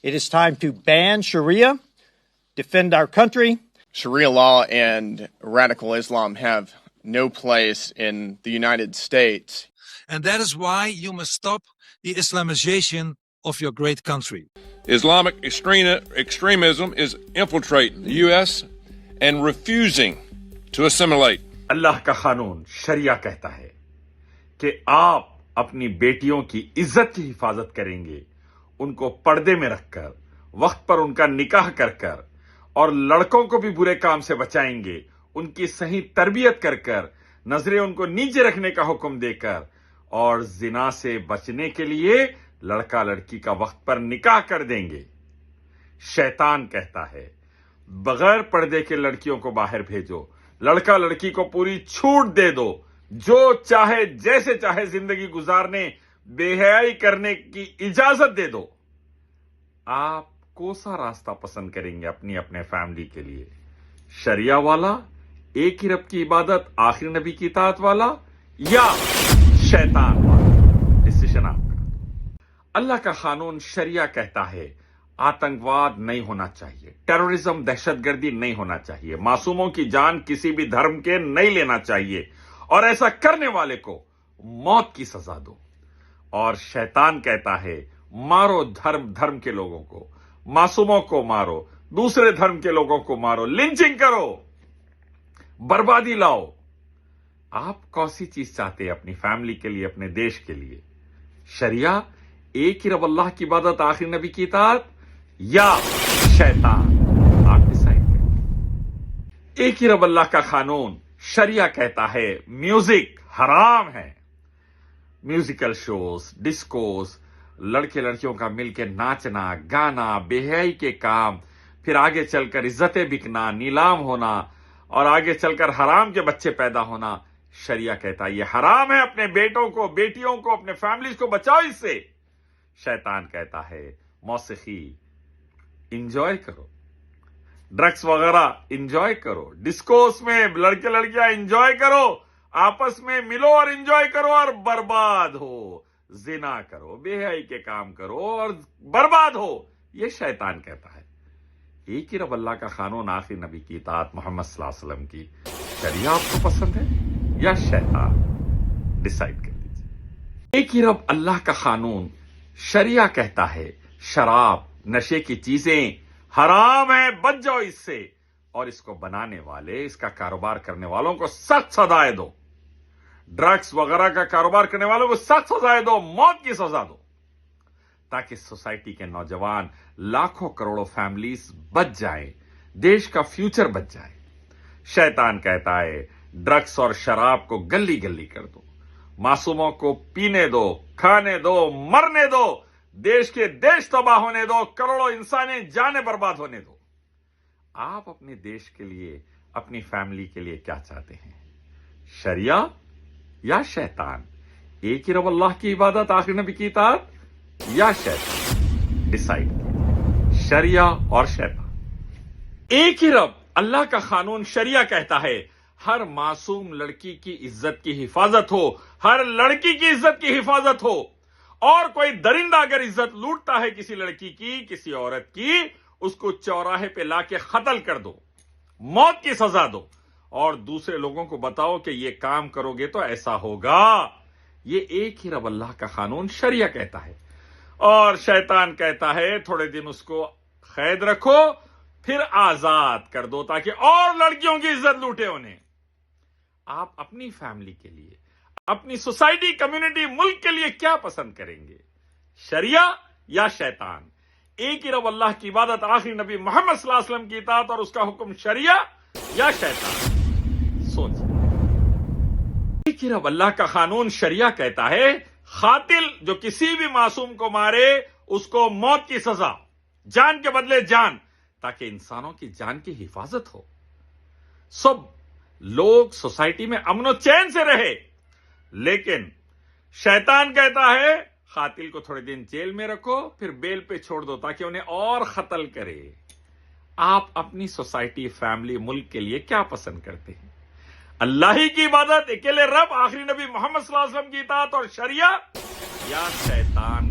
It is time to ban Sharia, defend our country. Sharia law and radical Islam have no place in the United States. And that is why you must stop the Islamization of your great country. Islamic extremism is infiltrating the U.S. and refusing to assimilate. अल्लाह का कानून शरिया कहता है कि आप अपनी बेटियों की इज्जत की हिफाजत करेंगे, उनको पर्दे में रखकर, वक्त पर उनका निकाह कर कर, और लड़कों को भी बुरे काम से बचाएंगे, उनकी सही तरबियत कर कर, नजरें उनको नीचे रखने का हुक्म देकर, और जिना से बचने के लिए लड़का लड़की का वक्त पर निकाह कर देंगे। शैतान कहता है बगैर पर्दे के लड़कियों को बाहर भेजो, लड़का लड़की को पूरी छूट दे दो, जो चाहे जैसे चाहे जिंदगी गुजारने, बेहयाई करने की इजाजत दे दो। आप कौन सा रास्ता पसंद करेंगे अपनी अपने फैमिली के लिए? शरिया वाला, एक ही रब की इबादत, आखिरी नबी की इताअत वाला, या शैतान वाला? डिसीजन आपका। अल्लाह का कानून शरिया कहता है आतंकवाद नहीं होना चाहिए, टेररिज्म दहशतगर्दी नहीं होना चाहिए, मासूमों की जान किसी भी धर्म के नहीं लेना चाहिए, और ऐसा करने वाले को मौत की सजा दो। और शैतान कहता है मारो धर्म के लोगों को, मासूमों को मारो, दूसरे धर्म के लोगों को मारो, लिंचिंग करो, बर्बादी लाओ। आप कौन सी चीज चाहते हैं अपनी फैमिली के लिए, अपने देश के लिए? शरिया, एक ही रब अल्लाह की इबादत, आखिरी नबी की इताअत, या शैतान? आप डिसाइड करें। एक ही रब अल्लाह का कानून शरिया कहता है म्यूजिक हराम है। म्यूजिकल शोज, डिस्कोस, लड़के लड़कियों का मिलकर नाचना, गाना, बेहयाई के काम, फिर आगे चलकर इज्जतें बिकना, नीलाम होना, और आगे चलकर हराम के बच्चे पैदा होना। शरिया कहता है ये हराम है, अपने बेटों को, बेटियों को, अपने फैमिलीज को बचाओ इससे। शैतान कहता है मौसीकी इंजॉय करो, ड्रग्स वगैरह इंजॉय करो, डिस्कोस में लड़के लड़कियां इंजॉय करो, आपस में मिलो और इंजॉय करो और बर्बाद हो, जिना करो, बेहयाई के काम करो और बर्बाद हो। ये शैतान कहता है। एक ही रब अल्लाह का कानून, आखिरी नबी की इताअत, मोहम्मद सल्लल्लाहु अलैहि वसल्लम की शरिया आपको पसंद है या शैतान? डिसाइड कर लीजिए। एक ही रब अल्लाह का कानून शरिया कहता है शराब, नशे की चीजें हराम है, बच जाओ इससे, और इसको बनाने वाले, इसका कारोबार करने वालों को सख्त सजाएं दो। ड्रग्स वगैरह का कारोबार करने वालों को सख्त सजाएं दो, मौत की सजा दो, ताकि सोसाइटी के नौजवान, लाखों करोड़ों फैमिलीज बच जाएं, देश का फ्यूचर बच जाए। शैतान कहता है ड्रग्स और शराब को गली गली कर दो, मासूमों को पीने दो, खाने दो, मरने दो, देश के देश तबाह होने दो, करोड़ों इंसानी जाने बर्बाद होने दो। आप अपने देश के लिए, अपनी फैमिली के लिए क्या चाहते हैं? शरिया या शैतान? एक ही रब अल्लाह की इबादत, आखिरी नबी की इताअत, या शैतान? डिसाइड कीजिए, शरिया और शैतान। एक ही रब अल्लाह का कानून शरिया कहता है हर मासूम लड़की की इज्जत की हिफाजत हो, हर लड़की की इज्जत की हिफाजत हो, और कोई दरिंदा अगर इज्जत लूटता है किसी लड़की की, किसी औरत की, उसको चौराहे पे लाके कत्ल कर दो, मौत की सजा दो, और दूसरे लोगों को बताओ कि ये काम करोगे तो ऐसा होगा। ये एक ही रब अल्लाह का कानून शरिया कहता है। और शैतान कहता है थोड़े दिन उसको कैद रखो, फिर आजाद कर दो, ताकि और लड़कियों की इज्जत लूटे उन्हें। आप अपनी फैमिली के लिए, अपनी सोसाइटी, कम्युनिटी, मुल्क के लिए क्या पसंद करेंगे? शरिया या शैतान? एक ही रब अल्लाह की इबादत, आखिरी नबी मोहम्मद सल्लल्लाहु अलैहि वसल्लम की इताअत और उसका हुक्म शरिया या शैतान? सोचिए। एक ही रब अल्लाह का कानून शरिया कहता है कातिल जो किसी भी मासूम को मारे उसको मौत की सजा, जान के बदले जान, ताकि इंसानों की जान की हिफाजत हो, सब लोग सोसाइटी में अमन और चैन से रहे। लेकिन शैतान कहता है कातिल को थोड़े दिन जेल में रखो, फिर बेल पे छोड़ दो, ताकि उन्हें और कत्ल करे। आप अपनी सोसाइटी, फैमिली, मुल्क के लिए क्या पसंद करते हैं? अल्लाह ही की इबादत, अकेले रब, आखिरी नबी मोहम्मद सल्लल्लाहु अलैहि वसल्लम की इताअत और शरिया, या शैतान